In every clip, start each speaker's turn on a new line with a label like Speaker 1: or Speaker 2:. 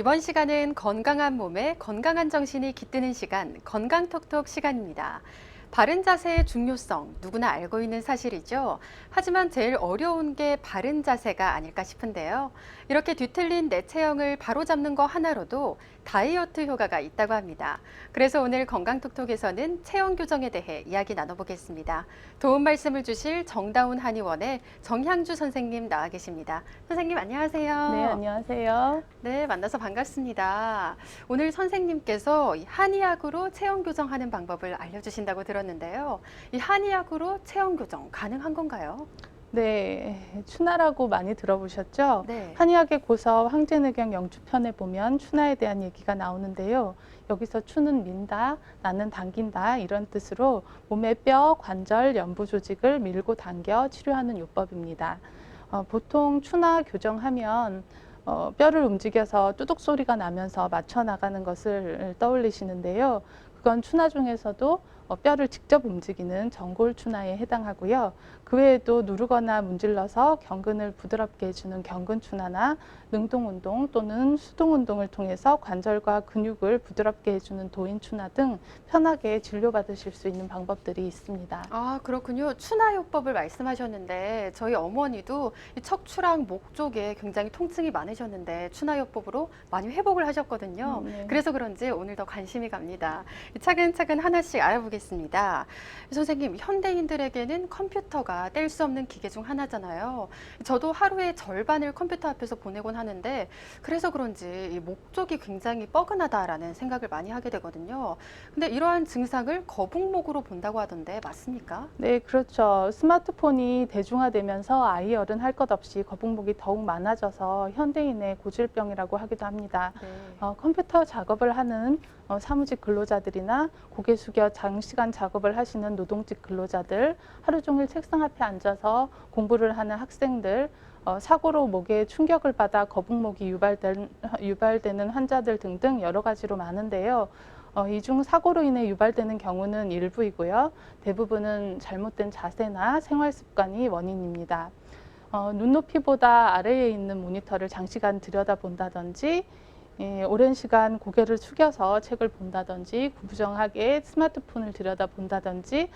Speaker 1: 이번 시간은 건강한 몸에 건강한 정신이 깃드는 시간, 건강톡톡 시간입니다. 바른 자세의 중요성 누구나 알고 있는 사실이죠. 하지만 제일 어려운 게 바른 자세가 아닐까 싶은데요. 이렇게 뒤틀린 내 체형을 바로잡는 거 하나로도 다이어트 효과가 있다고 합니다. 그래서 오늘 건강톡톡에서는 체형 교정에 대해 이야기 나눠보겠습니다. 도움 말씀을 주실 정다운 한의원의 정향주 선생님 나와 계십니다. 선생님 안녕하세요.
Speaker 2: 네, 안녕하세요.
Speaker 1: 네, 만나서 반갑습니다. 오늘 선생님께서 이 한의학으로 체형 교정하는 방법을 알려주신다고 들었는데요. 이 한의학으로 체형 교정 가능한 건가요?
Speaker 2: 네, 추나라고 많이 들어보셨죠?
Speaker 1: 네.
Speaker 2: 한의학의 고서 황제내경 영주편에 보면 추나에 대한 얘기가 나오는데요. 여기서 추는 민다, 나는 당긴다 이런 뜻으로 몸의 뼈, 관절, 연부 조직을 밀고 당겨 치료하는 요법입니다. 보통 추나 교정하면 뼈를 움직여서 뚜둑 소리가 나면서 맞춰 나가는 것을 떠올리시는데요. 그건 추나 중에서도 뼈를 직접 움직이는 전골 추나에 해당하고요. 그 외에도 누르거나 문질러서 경근을 부드럽게 해주는 경근 추나나 능동 운동 또는 수동 운동을 통해서 관절과 근육을 부드럽게 해주는 도인 추나 등 편하게 진료받으실 수 있는 방법들이 있습니다.
Speaker 1: 아, 그렇군요. 추나요법을 말씀하셨는데 저희 어머니도 이 척추랑 목 쪽에 굉장히 통증이 많으셨는데 추나요법으로 많이 회복을 하셨거든요.
Speaker 2: 네.
Speaker 1: 그래서 그런지 오늘 더 관심이 갑니다. 차근차근 하나씩 알아보겠습니다. 선생님, 현대인들에게는 컴퓨터가 뗄 수 없는 기계 중 하나잖아요. 저도 하루의 절반을 컴퓨터 앞에서 보내곤 하는데 그래서 그런지 이 목 쪽이 굉장히 뻐근하다라는 생각을 많이 하게 되거든요. 근데 이러한 증상을 거북목으로 본다고 하던데 맞습니까?
Speaker 2: 네, 그렇죠. 스마트폰이 대중화되면서 아이 어른 할 것 없이 거북목이 더욱 많아져서 현대인의 고질병이라고 하기도 합니다.
Speaker 1: 네.
Speaker 2: 컴퓨터 작업을 하는 사무직 근로자들이나 고개 숙여 장시간 작업을 하시는 노동직 근로자들, 하루 종일 책상 앞에 앉아서 공부를 하는 학생들, 사고로 목에 충격을 받아 거북목이 유발되는 환자들 등등 여러 가지로 많은데요. 이 중 사고로 인해 유발되는 경우는 일부이고요. 대부분은 잘못된 자세나 생활 습관이 원인입니다. 눈높이보다 아래에 있는 모니터를 장시간 들여다본다든지 오랜 시간 고개를 숙여서 책을 본다든지 구부정하게 스마트폰을 들여다본다든지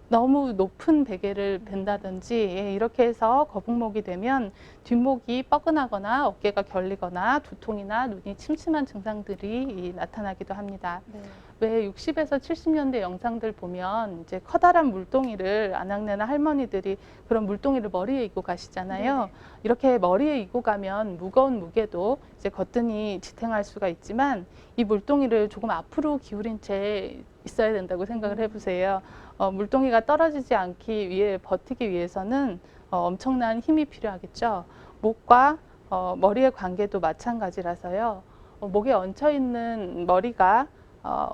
Speaker 2: 너무 높은 베개를 벤다든지 이렇게 해서 거북목이 되면 뒷목이 뻐근하거나 어깨가 결리거나 두통이나 눈이 침침한 증상들이 나타나기도 합니다.
Speaker 1: 네.
Speaker 2: 왜 60에서 70년대 영상들 보면 이제 커다란 물동이를 아낙네나 할머니들이 그런 물동이를 머리에 이고 가시잖아요.
Speaker 1: 네네.
Speaker 2: 이렇게 머리에 이고 가면 무거운 무게도 이제 거뜬히 지탱할 수가 있지만 이 물동이를 조금 앞으로 기울인 채 있어야 된다고 생각을 해보세요. 물동이가 떨어지지 않기 위해 버티기 위해서는 엄청난 힘이 필요하겠죠. 목과 머리의 관계도 마찬가지라서요. 목에 얹혀 있는 머리가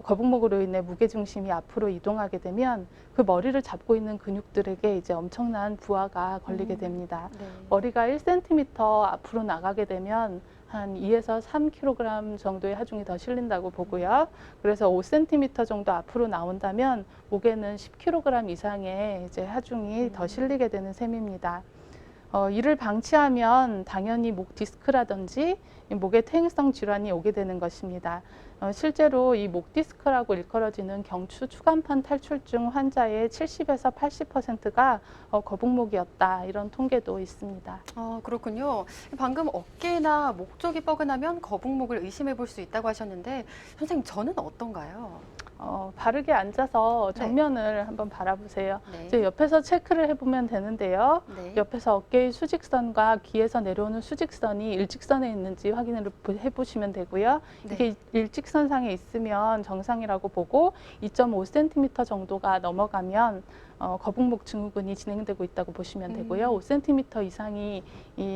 Speaker 2: 거북목으로 인해 무게중심이 앞으로 이동하게 되면 그 머리를 잡고 있는 근육들에게 이제 엄청난 부하가 걸리게 됩니다.
Speaker 1: 네.
Speaker 2: 머리가 1cm 앞으로 나가게 되면 한 2에서 3kg 정도의 하중이 더 실린다고 보고요. 그래서 5cm 정도 앞으로 나온다면 목에는 10kg 이상의 이제 하중이 더 실리게 되는 셈입니다. 이를 방치하면 당연히 목 디스크라든지 목의 퇴행성 질환이 오게 되는 것입니다. 실제로 이 목 디스크라고 일컬어지는 경추 추간판 탈출증 환자의 70에서 80%가 거북목이었다 이런 통계도 있습니다.
Speaker 1: 아, 그렇군요. 방금 어깨나 목 쪽이 뻐근하면 거북목을 의심해 볼 수 있다고 하셨는데 선생님 저는 어떤가요?
Speaker 2: 바르게 앉아서 정면을 한번 바라보세요.
Speaker 1: 네.
Speaker 2: 이제 옆에서 체크를 해보면 되는데요.
Speaker 1: 네.
Speaker 2: 옆에서 어깨의 수직선과 귀에서 내려오는 수직선이 일직선에 있는지 확인을 해보시면 되고요.
Speaker 1: 네.
Speaker 2: 이게 일직선상에 있으면 정상이라고 보고 2.5cm 정도가 넘어가면 거북목 증후군이 진행되고 있다고 보시면 되고요. 5cm 이상이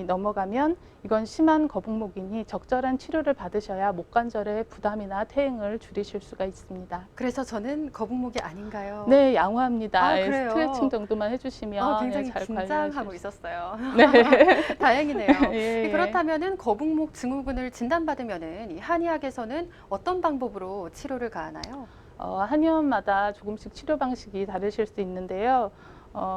Speaker 2: 넘어가면 이건 심한 거북목이니 적절한 치료를 받으셔야 목 관절의 부담이나 퇴행을 줄이실 수가 있습니다.
Speaker 1: 그래서 저는 거북목이 아닌가요?
Speaker 2: 네, 양호합니다.
Speaker 1: 아, 그래요?
Speaker 2: 스트레칭 정도만 해주시면
Speaker 1: 굉장히
Speaker 2: 잘
Speaker 1: 긴장하고
Speaker 2: 관리하실 수
Speaker 1: 있었어요.
Speaker 2: 네.
Speaker 1: 다행이네요.
Speaker 2: 예.
Speaker 1: 그렇다면은 거북목 증후군을 진단받으면은 이 한의학에서는 어떤 방법으로 치료를 가하나요?
Speaker 2: 한의원마다 조금씩 치료 방식이 다르실 수 있는데요.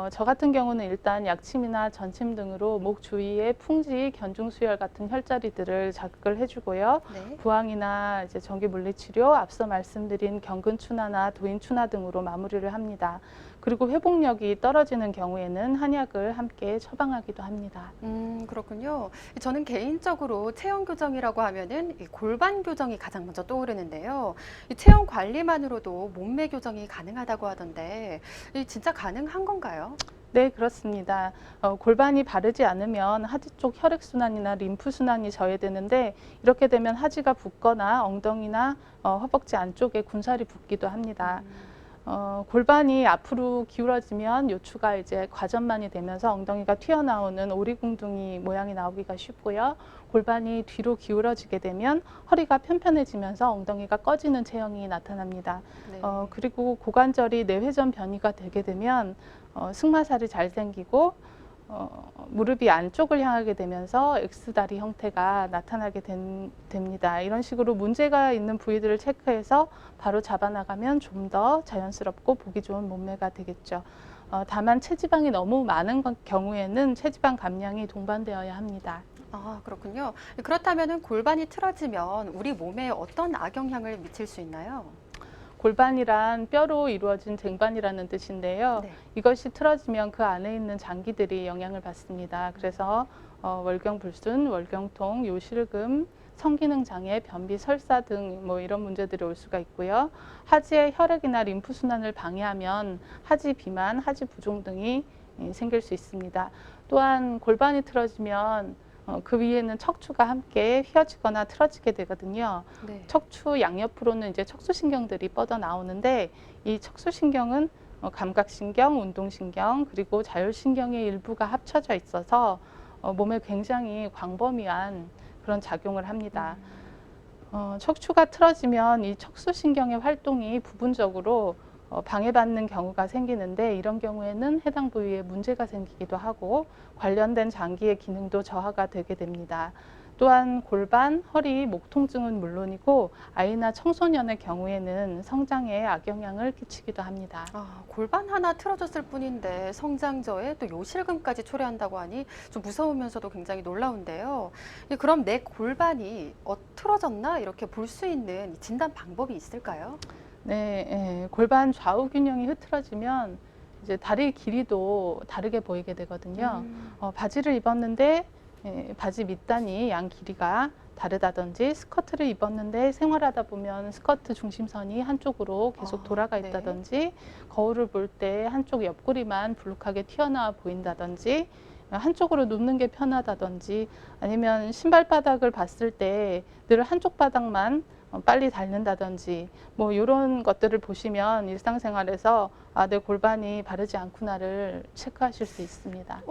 Speaker 2: 저 같은 경우는 일단 약침이나 전침 등으로 목 주위에 풍지, 견중수혈 같은 혈자리들을 자극을 해주고요.
Speaker 1: 네.
Speaker 2: 부항이나 이제 전기 물리치료, 앞서 말씀드린 경근춘화나 도인춘화 등으로 마무리를 합니다. 그리고 회복력이 떨어지는 경우에는 한약을 함께 처방하기도 합니다.
Speaker 1: 그렇군요. 저는 개인적으로 체형 교정이라고 하면은 이 골반 교정이 가장 먼저 떠오르는데요. 이 체형 관리만으로도 몸매 교정이 가능하다고 하던데, 이 진짜 가능한 건가요?
Speaker 2: 네, 그렇습니다. 골반이 바르지 않으면 하지 쪽 혈액순환이나 림프순환이 저해되는데 이렇게 되면 하지가 붓거나 엉덩이나 허벅지 안쪽에 군살이 붓기도 합니다. 골반이 앞으로 기울어지면 요추가 이제 과전만이 되면서 엉덩이가 튀어나오는 오리궁둥이 모양이 나오기가 쉽고요. 골반이 뒤로 기울어지게 되면 허리가 편편해지면서 엉덩이가 꺼지는 체형이 나타납니다.
Speaker 1: 네.
Speaker 2: 그리고 고관절이 내회전 변이가 되게 되면 승마살이 잘 생기고 무릎이 안쪽을 향하게 되면서 X다리 형태가 나타나게 됩니다. 이런 식으로 문제가 있는 부위들을 체크해서 바로 잡아나가면 좀 더 자연스럽고 보기 좋은 몸매가 되겠죠. 다만 체지방이 너무 많은 경우에는 체지방 감량이 동반되어야 합니다.
Speaker 1: 아, 그렇군요. 그렇다면은 골반이 틀어지면 우리 몸에 어떤 악영향을 미칠 수 있나요?
Speaker 2: 골반이란 뼈로 이루어진 쟁반이라는 뜻인데요.
Speaker 1: 네.
Speaker 2: 이것이 틀어지면 그 안에 있는 장기들이 영향을 받습니다. 그래서 월경불순, 월경통, 요실금, 성기능 장애, 변비, 설사 등 뭐 이런 문제들이 올 수가 있고요. 하지의 혈액이나 림프 순환을 방해하면 하지 비만, 하지 부종 등이 생길 수 있습니다. 또한 골반이 틀어지면 그 위에는 척추가 함께 휘어지거나 틀어지게 되거든요.
Speaker 1: 네.
Speaker 2: 척추 양옆으로는 이제 척수신경들이 뻗어 나오는데 이 척수신경은 감각신경, 운동신경, 그리고 자율신경의 일부가 합쳐져 있어서 몸에 굉장히 광범위한 그런 작용을 합니다. 척추가 틀어지면 이 척수신경의 활동이 부분적으로 방해받는 경우가 생기는데 이런 경우에는 해당 부위에 문제가 생기기도 하고 관련된 장기의 기능도 저하가 되게 됩니다. 또한 골반, 허리, 목 통증은 물론이고 아이나 청소년의 경우에는 성장에 악영향을 끼치기도 합니다.
Speaker 1: 아, 골반 하나 틀어졌을 뿐인데 성장저에 또 요실금까지 초래한다고 하니 좀 무서우면서도 굉장히 놀라운데요. 그럼 내 골반이 틀어졌나 이렇게 볼 수 있는 진단 방법이 있을까요?
Speaker 2: 네, 골반 좌우 균형이 흐트러지면 이제 다리 길이도 다르게 보이게 되거든요. 바지를 입었는데 바지 밑단이 양 길이가 다르다든지 스커트를 입었는데 생활하다 보면 스커트 중심선이 한쪽으로 계속 돌아가
Speaker 1: 네.
Speaker 2: 있다든지 거울을 볼 때 한쪽 옆구리만 불룩하게 튀어나와 보인다든지 한쪽으로 눕는 게 편하다든지 아니면 신발바닥을 봤을 때 늘 한쪽 바닥만 빨리 닳는다든지 뭐 이런 것들을 보시면 일상생활에서 내 골반이 바르지 않구나를 체크하실 수 있습니다.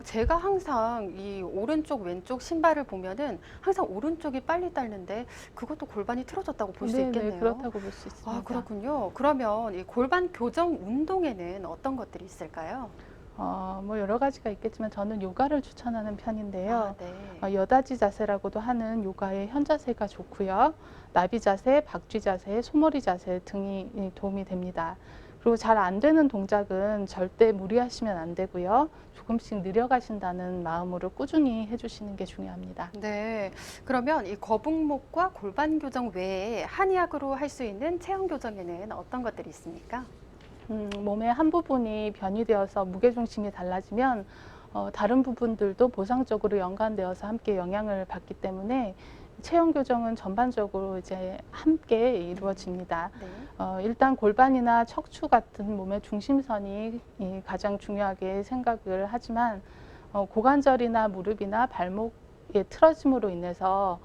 Speaker 1: 제가 항상 이 오른쪽 왼쪽 신발을 보면은 항상 오른쪽이 빨리 닳는데 그것도 골반이 틀어졌다고 볼 수
Speaker 2: 네네,
Speaker 1: 있겠네요.
Speaker 2: 그렇다고 볼 수 있습니다.
Speaker 1: 아, 그렇군요. 그러면 이 골반 교정 운동에는 어떤 것들이 있을까요?
Speaker 2: 뭐 여러 가지가 있겠지만 저는 요가를 추천하는 편인데요.
Speaker 1: 아, 네.
Speaker 2: 여다지 자세라고도 하는 요가의 현자세가 좋고요. 나비 자세, 박쥐 자세, 소머리 자세 등이 도움이 됩니다. 그리고 잘 안 되는 동작은 절대 무리하시면 안 되고요. 조금씩 늘려가신다는 마음으로 꾸준히 해주시는 게 중요합니다.
Speaker 1: 네. 그러면 이 거북목과 골반 교정 외에 한의학으로 할 수 있는 체형 교정에는 어떤 것들이 있습니까?
Speaker 2: 몸의 한 부분이 변이되어서 무게중심이 달라지면 다른 부분들도 보상적으로 연관되어서 함께 영향을 받기 때문에 체형 교정은 전반적으로 이제 함께 이루어집니다.
Speaker 1: 네.
Speaker 2: 일단 골반이나 척추 같은 몸의 중심선이 가장 중요하게 생각을 하지만 고관절이나 무릎이나 발목의 틀어짐으로 인해서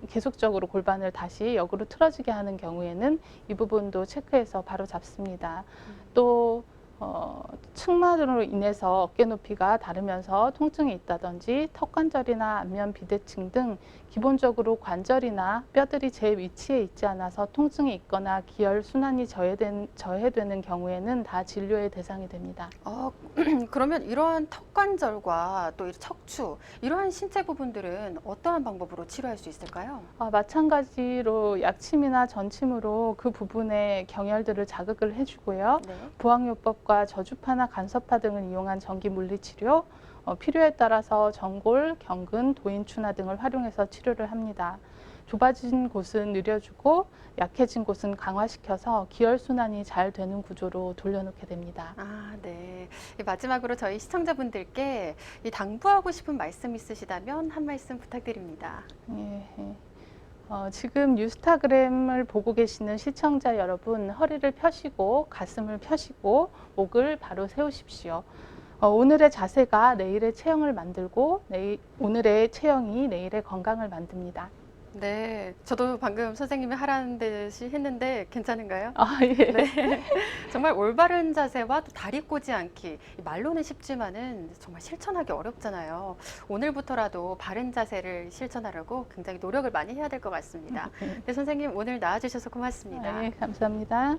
Speaker 2: 계속적으로 골반을 다시 역으로 틀어지게 하는 경우에는 이 부분도 체크해서 바로 잡습니다. 또 측만으로 인해서 어깨 높이가 다르면서 통증이 있다든지 턱관절이나 안면 비대칭 등 기본적으로 관절이나 뼈들이 제 위치에 있지 않아서 통증이 있거나 기혈 순환이 저해되는 경우에는 다 진료의 대상이 됩니다.
Speaker 1: 그러면 이러한 턱관절과 또 이 척추, 이러한 신체 부분들은 어떠한 방법으로 치료할 수 있을까요?
Speaker 2: 마찬가지로 약침이나 전침으로 그 부분의 경혈들을 자극을 해주고요.
Speaker 1: 네.
Speaker 2: 부항요법과 기압과 저주파나 간섭파 등을 이용한 전기 물리치료, 필요에 따라서 전골, 경근, 도인추나 등을 활용해서 치료를 합니다. 좁아진 곳은 느려주고 약해진 곳은 강화시켜서 기혈순환이 잘 되는 구조로 돌려놓게 됩니다.
Speaker 1: 아, 네. 마지막으로 저희 시청자분들께 당부하고 싶은 말씀 있으시다면 한 말씀 부탁드립니다.
Speaker 2: 예, 예. 지금 뉴스타그램을 보고 계시는 시청자 여러분, 허리를 펴시고 가슴을 펴시고 목을 바로 세우십시오. 오늘의 자세가 내일의 체형을 만들고 오늘의 체형이 내일의 건강을 만듭니다.
Speaker 1: 네, 저도 방금 선생님이 하라는 듯이 했는데 괜찮은가요?
Speaker 2: 아, 예.
Speaker 1: 네. 정말 올바른 자세와 또 다리 꼬지 않기. 말로는 쉽지만은 정말 실천하기 어렵잖아요. 오늘부터라도 바른 자세를 실천하려고 굉장히 노력을 많이 해야 될 것 같습니다. 네, 선생님 오늘 나와주셔서 고맙습니다.
Speaker 2: 예, 감사합니다.